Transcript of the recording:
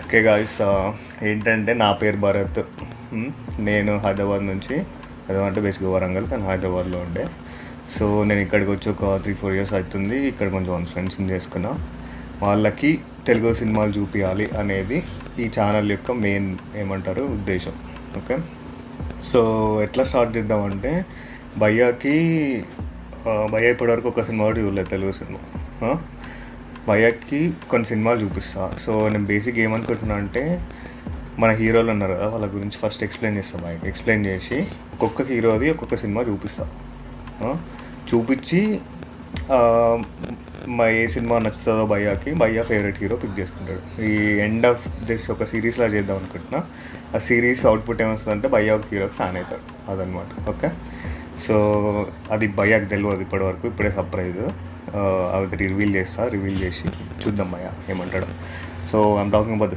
Okay guys, ఏంటంటే నా పేరు భరత్. నేను హైదరాబాద్ నుంచి, హైదరాబాద్ అంటే బేసిక్గా వరంగల్, కానీ హైదరాబాద్లో ఉండే. సో నేను ఇక్కడికి వచ్చి ఒక 3-4 ఇయర్స్ అవుతుంది. ఇక్కడ కొంచెం ఫ్రెండ్స్ని చేసుకున్నా. వాళ్ళకి తెలుగు సినిమాలు చూపించాలి అనేది ఈ ఛానల్ యొక్క మెయిన్ ఏమంటారు ఉద్దేశం. ఓకే, సో ఎట్లా స్టార్ట్ చేద్దామంటే భయ్యాకి భయ్య ఇప్పటివరకు ఒక సినిమా కూడా చూడలేదు, తెలుగు సినిమా. భయ్యాకి కొన్ని సినిమాలు చూపిస్తా. సో నేను బేసిక్ ఏమనుకుంటున్నా అంటే, మన హీరోలు ఉన్నారు కదా, వాళ్ళ గురించి ఫస్ట్ ఎక్స్ప్లెయిన్ చేస్తాను. భయ్యకి ఎక్స్ప్లెయిన్ చేసి ఒక్కొక్క హీరోది ఒక్కొక్క సినిమా చూపిస్తా. చూపించి ఏ సినిమా నచ్చుతుందో భయ్యా ఫేవరెట్ హీరో పిక్ చేసుకుంటాడు. ఈ ఎండ్ ఆఫ్ దిస్ ఒక సిరీస్లా చేద్దాం అనుకుంటున్నా. ఆ సిరీస్ అవుట్పుట్ ఏమొస్తుందంటే భయ్యా ఒక హీరోకి ఫ్యాన్ అవుతాడు, అదనమాట. ఓకే, సో అది భయ్యాకి తెలియదు ఇప్పటివరకు, ఇప్పుడే సర్ప్రైజ్. అది రివీల్ చేసి చూద్దాం భయ్యా ఏమంటాడు. So I'm talking about